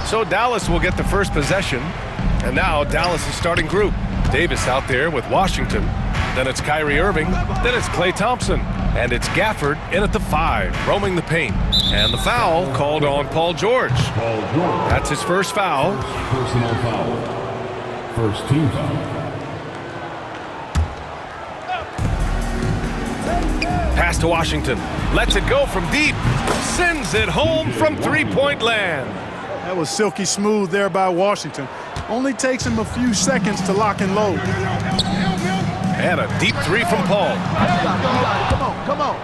So Dallas will get the first possession. And now Dallas' starting group. Davis out there with Washington. Then it's Kyrie Irving. Then it's Klay Thompson. And it's Gafford in at the 5, roaming the paint. And the foul called on Paul George. That's his first foul. Personal foul. First team foul. Pass to Washington. Lets it go from deep. Sends it home from three-point land. That was silky smooth there by Washington. Only takes him a few seconds to lock and load. And a deep three from Paul. Come on.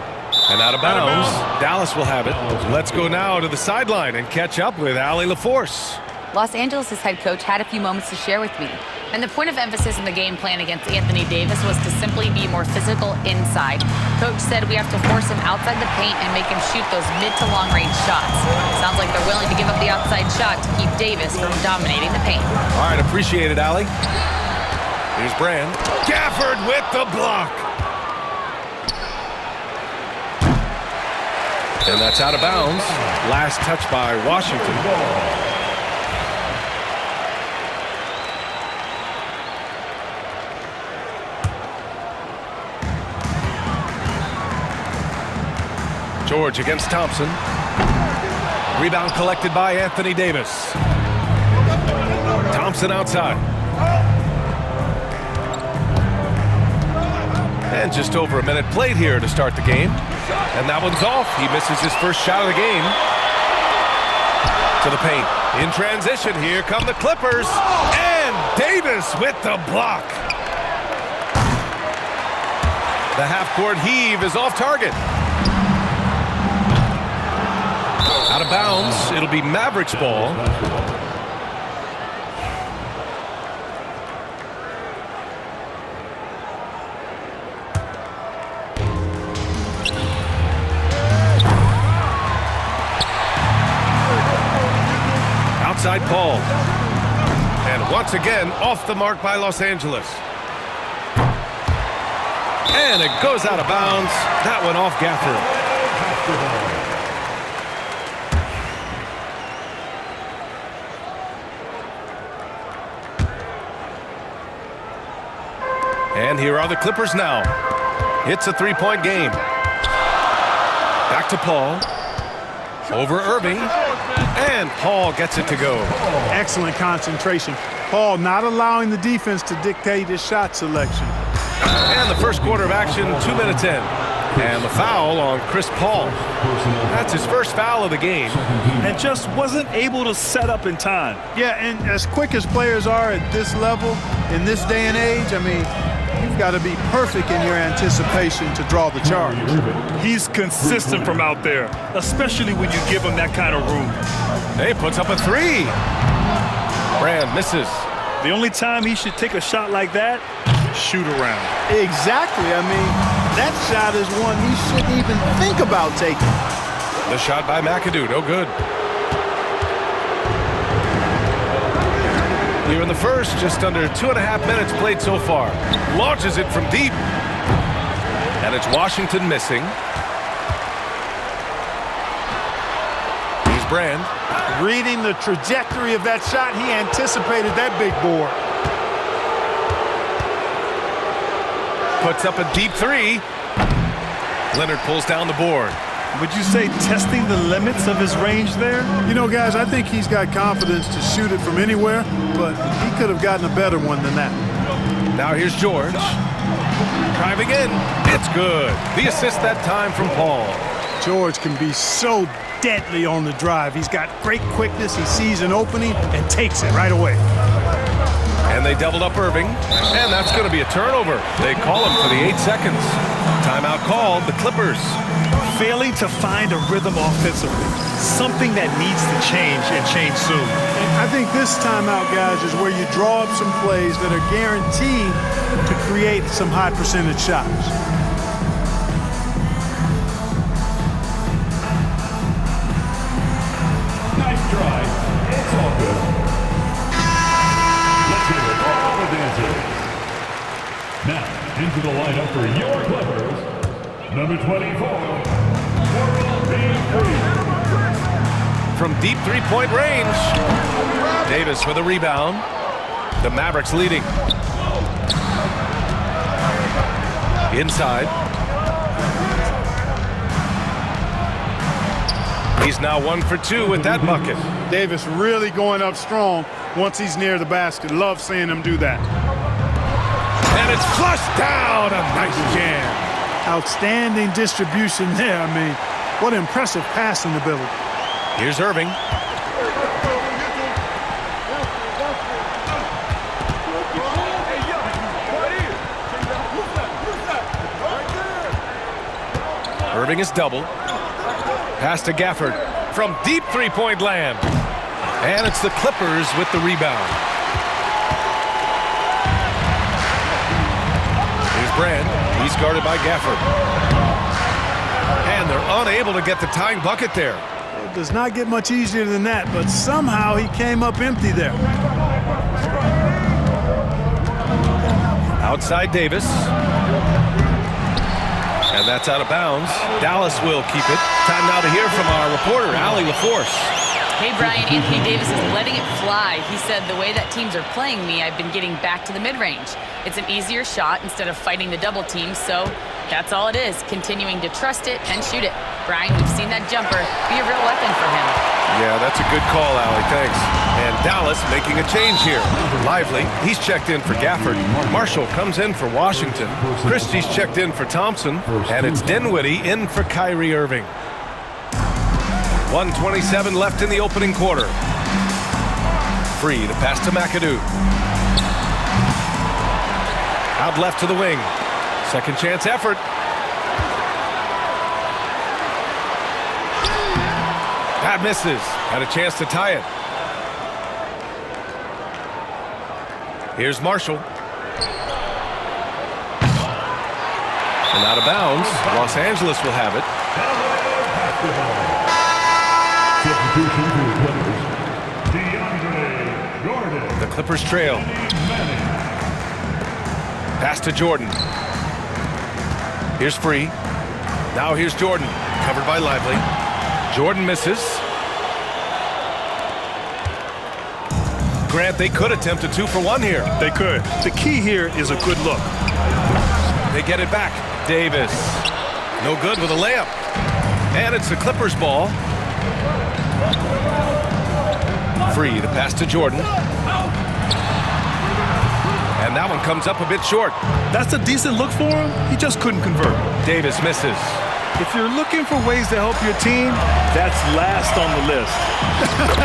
And out of bounds. Dallas will have it. Let's go now to the sideline and catch up with Allie LaForce. Los Angeles' head coach had a few moments to share with me. And the point of emphasis in the game plan against Anthony Davis was to simply be more physical inside. Coach said we have to force him outside the paint and make him shoot those mid to long range shots. Sounds like they're willing to give up the outside shot to keep Davis from dominating the paint. All right, appreciate it, Allie. Here's Brand. Gafford with the block. And that's out of bounds. Last touch by Washington. George against Thompson. Rebound collected by Anthony Davis. Thompson outside. And just over a minute played here to start the game. And that one's off. He misses his first shot of the game. To the paint. In transition, here come the Clippers. And Davis with the block. The half-court heave is off target. Out of bounds. It'll be Mavericks ball. Outside Paul. And once again, off the mark by Los Angeles. And it goes out of bounds. That one off Gafford. And here are the Clippers now. It's a three-point game. Back to Paul. Over Irving. And Paul gets it to go. Excellent concentration. Paul not allowing the defense to dictate his shot selection. And the first quarter of action, 2 minutes in. And the foul on Chris Paul. That's his first foul of the game. And just wasn't able to set up in time. Yeah, and as quick as players are at this level, in this day and age, I mean, you've got to be perfect in your anticipation to draw the charge. He's consistent from out there, especially when you give him that kind of room. He puts up a three. Brand misses. The only time he should take a shot like that, shoot around. Exactly. I mean, that shot is one he shouldn't even think about taking. The shot by McAdoo, no good. Here in the first, just under 2.5 minutes played so far. Launches it from deep. And it's Washington missing. Here's Brand. Reading the trajectory of that shot, he anticipated that big board. Puts up a deep three. Leonard pulls down the board. Would you say testing the limits of his range there? You know, guys, I think he's got confidence to shoot it from anywhere, but he could have gotten a better one than that. Now here's George. Driving in. It's good. The assist that time from Paul. George can be so deadly on the drive. He's got great quickness. He sees an opening and takes it right away. And they doubled up Irving. And that's going to be a turnover. They call him for the 8 seconds. Timeout called, the Clippers. Failing to find a rhythm offensively. Something that needs to change and change soon. I think this timeout, guys, is where you draw up some plays that are guaranteed to create some high percentage shots. Nice try. It's all good. Let's hear it for all the dancers. Now, into the lineup for your Clippers, number 24, from deep three-point range. Davis with a rebound. The Mavericks leading. Inside. He's now 1 for 2 with that bucket. Davis really going up strong once he's near the basket. Love seeing him do that. And it's flushed down. A nice jam. Outstanding distribution there. I mean, what impressive passing ability. Here's Irving. Irving is doubled. Pass to Gafford from deep three-point land. And it's the Clippers with the rebound. Here's Brand. He's guarded by Gafford. And they're unable to get the tying bucket there. It does not get much easier than that, but somehow he came up empty there. Outside Davis. And that's out of bounds. Dallas will keep it. Time now to hear from our reporter, Allie LaForce. Hey, Brian, Anthony Davis is letting it fly. He said, the way that teams are playing me, I've been getting back to the mid-range. It's an easier shot instead of fighting the double team, so that's all it is, continuing to trust it and shoot it. Brian, we've seen that jumper be a real weapon for him. Yeah, that's a good call, Allie. Thanks. And Dallas making a change here. Lively, he's checked in for Gafford. Marshall comes in for Washington. Christie's checked in for Thompson. And it's Dinwiddie in for Kyrie Irving. 1:27 left in the opening quarter. Free to pass to McAdoo. Out left to the wing. Second chance effort. That misses. Had a chance to tie it. Here's Marshall. And out of bounds. Los Angeles will have it. The Clippers trail. Pass to Jordan. Here's Free. Now here's Jordan. Covered by Lively. Jordan misses. Grant, they could attempt a 2-for-1 here. They could. The key here is a good look. They get it back. Davis. No good with a layup. And it's the Clippers' ball. Free to pass to Jordan. And that one comes up a bit short. That's a decent look for him. He just couldn't convert. Davis misses. If you're looking for ways to help your team, that's last on the list.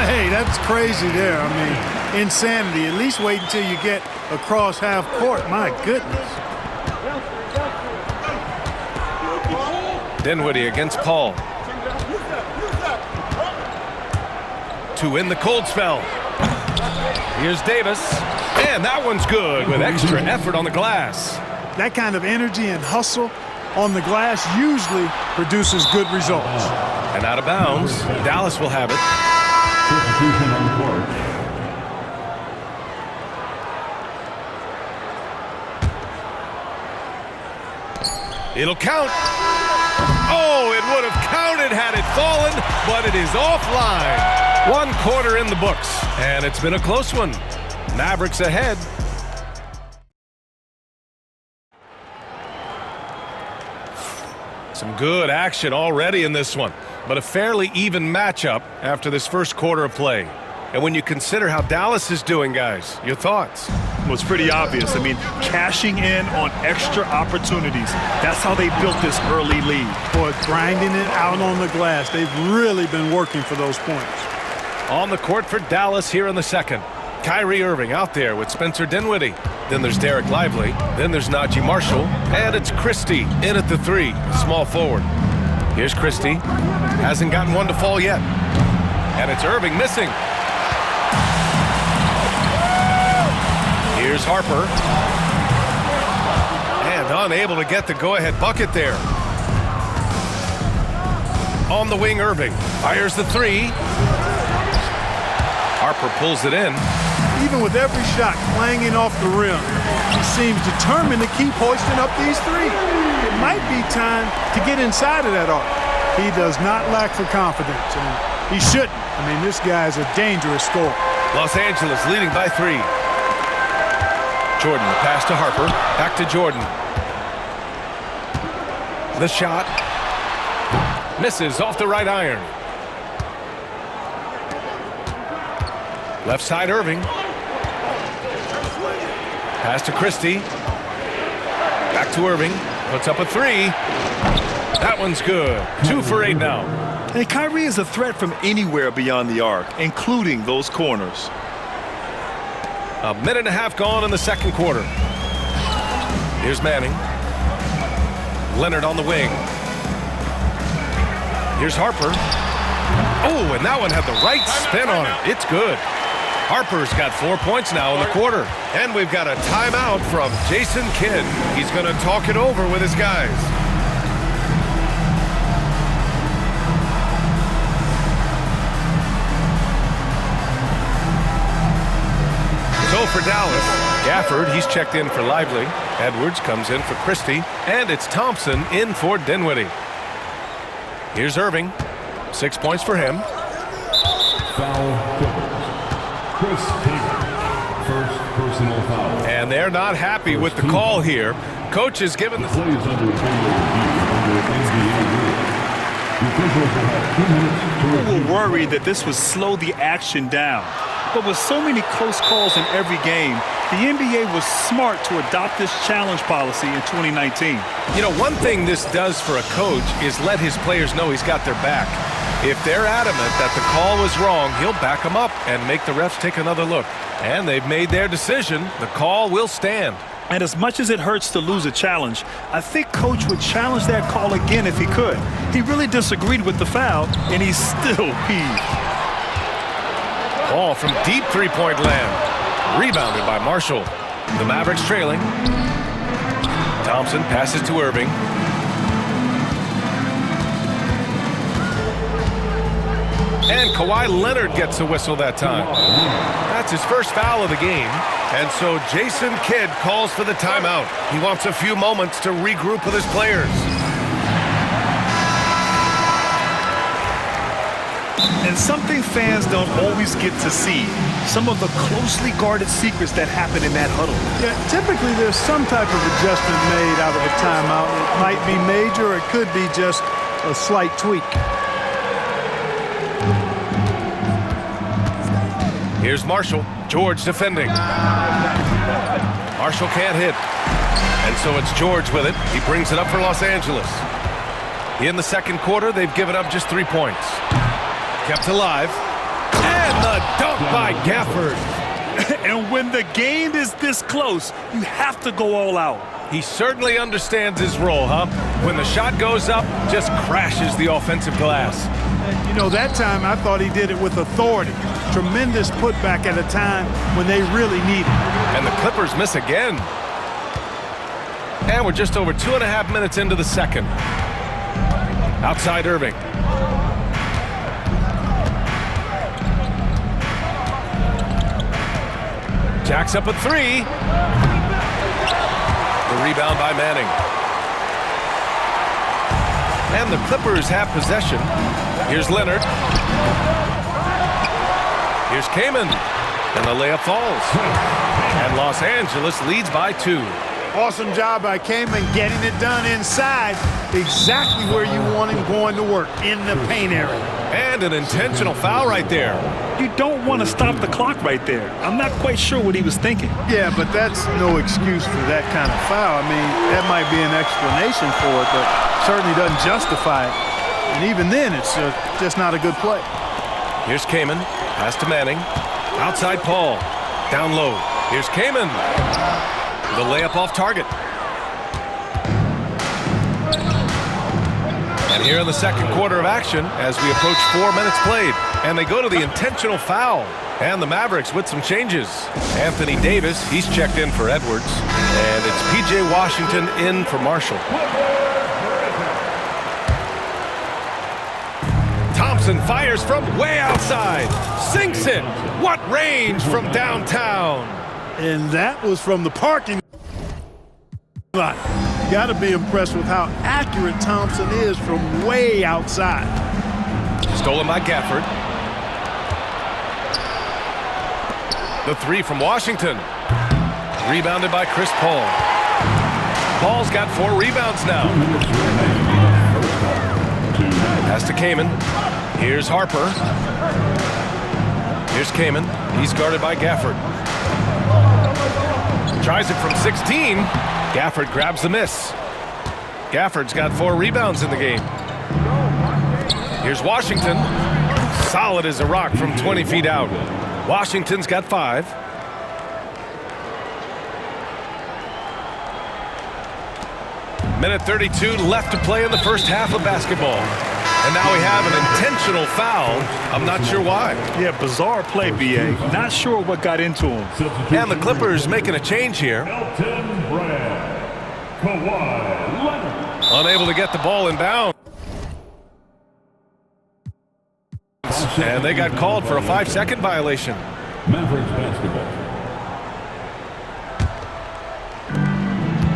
Hey, that's crazy there. I mean, insanity. At least wait until you get across half court. My goodness. Dinwiddie against Paul. To win the cold spell. Here's Davis. And that one's good with extra effort on the glass. That kind of energy and hustle on the glass usually produces good results. And out of bounds, Dallas will have it. Substitution on the court. It'll count. Oh, it would have counted had it fallen, but it is offline. 1 quarter in the books, and it's been a close one. Mavericks ahead. Some good action already in this one, but a fairly even matchup after this first quarter of play. And when you consider how Dallas is doing, guys, your thoughts? Well, it's pretty obvious. I mean, cashing in on extra opportunities. That's how they built this early lead. Boy, grinding it out on the glass. They've really been working for those points. On the court for Dallas here in the second. Kyrie Irving out there with Spencer Dinwiddie. Then there's Derek Lively. Then there's Najee Marshall. And it's Christie in at the 3, small forward. Here's Christie. Hasn't gotten one to fall yet. And it's Irving missing. Here's Harper. And unable to get the go-ahead bucket there. On the wing, Irving. Fires the 3. Harper pulls it in. Even with every shot clanging off the rim, he seems determined to keep hoisting up these 3. It might be time to get inside of that arc. He does not lack for confidence, and He shouldn't. I mean, this guy's a dangerous scorer. Los Angeles leading by 3. Jordan, the pass to Harper. Back to Jordan. The shot. Misses off the right iron. Left side Irving. Pass to Christie. Back to Irving. Puts up a 3. That one's good. 2 for 8 now. And Kyrie is a threat from anywhere beyond the arc, including those corners. A minute and a half gone in the second quarter. Here's Manning. Leonard on the wing. Here's Harper. Oh, and that one had the right spin on it. It's good. Harper's got 4 points now in the quarter. And we've got a timeout from Jason Kidd. He's going to talk it over with his guys. So for Dallas, Gafford, he's checked in for Lively. Edwards comes in for Christie. And it's Thompson in for Dinwiddie. Here's Irving. 6 points for him. Foul Clippers. Chris Taylor, first personal foul. And they're not happy with the call here. Coach has given the Plays under NBA rule. The officials will have 2 minutes to People review. were worried that this would slow the action down. But with so many close calls in every game, the NBA was smart to adopt this challenge policy in 2019. You know, one thing this does for a coach is let his players know he's got their back. If they're adamant that the call was wrong, he'll back them up and make the refs take another look. And they've made their decision. The call will stand. And as much as it hurts to lose a challenge, I think Coach would challenge that call again if he could. He really disagreed with the foul, and he's still peeved. Ball from deep three-point land. Rebounded by Marshall. The Mavericks trailing. Thompson passes to Irving. And Kawhi Leonard gets a whistle that time. That's his first foul of the game. And so Jason Kidd calls for the timeout. He wants a few moments to regroup with his players. And something fans don't always get to see, some of the closely guarded secrets that happen in that huddle. Yeah, typically there's some type of adjustment made out of a timeout. It might be major, or it could be just a slight tweak. Here's Marshall. George defending. Marshall can't hit. And so it's George with it. He brings it up for Los Angeles. In the second quarter, they've given up just 3 points. Kept alive. And the dunk by Gafford. And when the game is this close, you have to go all out. He certainly understands his role, huh? When the shot goes up, just crashes the offensive glass. You know, that time I thought he did it with authority. Tremendous putback at a time when they really need it. And the Clippers miss again. And we're just over 2.5 minutes into the second. Outside Irving. Jacks up a 3. The rebound by Manning. And the Clippers have possession. Here's Leonard. Here's Kaman. And the layup falls. And Los Angeles leads by 2. Awesome job by Kaman getting it done inside, exactly where you want him going to work, in the paint area. And an intentional foul right there. You don't want to stop the clock right there. I'm not quite sure what he was thinking. Yeah, but that's no excuse for that kind of foul. I mean, that might be an explanation for it, but certainly doesn't justify it. And even then, it's just not a good play. Here's Kaman. Pass to Manning. Outside Paul. Down low. Here's Kaman. The layup off target. And here in the second quarter of action, as we approach 4 minutes played, and they go to the intentional foul. And the Mavericks with some changes. Anthony Davis, he's checked in for Edwards. And it's P.J. Washington in for Marshall. Thompson fires from way outside. Sinks it. What range from downtown. And that was from the parking lot. You got to be impressed with how accurate Thompson is from way outside. Stolen by Gafford. The three from Washington. Rebounded by Chris Paul. Paul's got 4 rebounds now. Pass to Kaman. Here's Harper. Here's Kaman. He's guarded by Gafford. Tries it from 16. Gafford grabs the miss. Gafford's got 4 rebounds in the game. Here's Washington. Solid as a rock from 20 feet out. Washington's got 5. Minute 32 left to play in the first half of basketball. And now we have an intentional foul. I'm not sure why. Yeah, bizarre play, B.A. Not sure what got into him. And the Clippers making a change here. Unable to get the ball in bounds. And they got called for a 5-second violation. Mavericks basketball.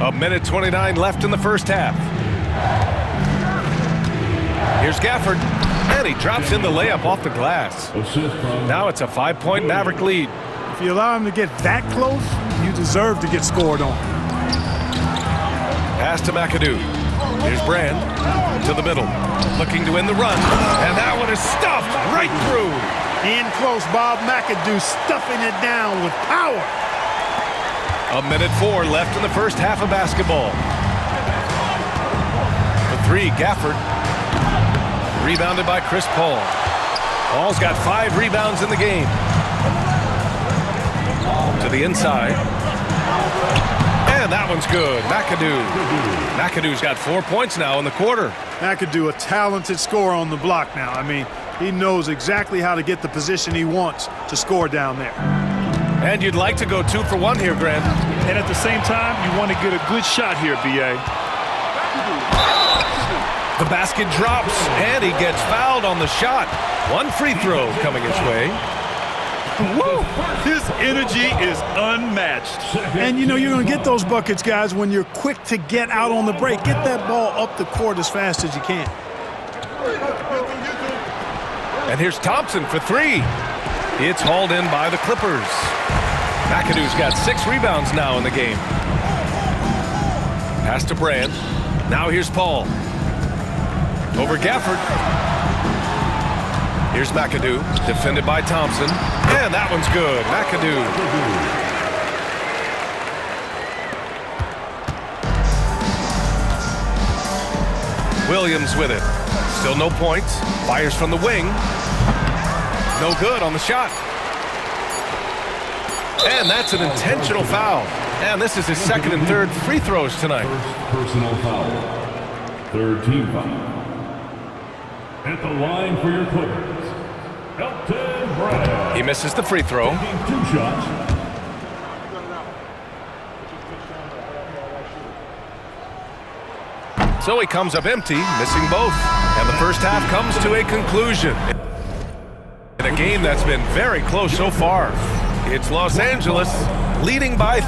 A minute 29 left in the first half. Here's Gafford, and he drops in the layup off the glass. Now it's a 5-point Maverick lead. If you allow him to get that close, you deserve to get scored on. Pass to McAdoo. Here's Brand to the middle, looking to win the run, and that one is stuffed right through. In close, Bob McAdoo stuffing it down with power. A minute 4 left in the first half of basketball. The three, Gafford. Rebounded by Chris Paul. Paul's got 5 rebounds in the game. To the inside. And that one's good. McAdoo. McAdoo's got 4 points now in the quarter. McAdoo, a talented scorer on the block now. I mean, he knows exactly how to get the position he wants to score down there. And you'd like to go 2 for 1 here, Grant. And at the same time, you want to get a good shot here, B.A. The basket drops, and he gets fouled on the shot. 1 free throw coming his way. Woo! His energy is unmatched. And, you know, you're going to get those buckets, guys, when you're quick to get out on the break. Get that ball up the court as fast as you can. And here's Thompson for 3. It's hauled in by the Clippers. McAdoo's got 6 rebounds now in the game. Pass to Brand. Now here's Paul. Over Gafford. Here's McAdoo, defended by Thompson. And that one's good. McAdoo. Williams with it. Still no points. Fires from the wing. No good on the shot. And that's an intentional foul. And this is his 2nd and 3rd free throws tonight. First personal foul. 3rd team foul. At the line for your Clippers, Elton Brand. He misses the free throw. Taking 2 shots. So he comes up empty, missing both. And the first half comes to a conclusion. In a game that's been very close so far. It's Los Angeles leading by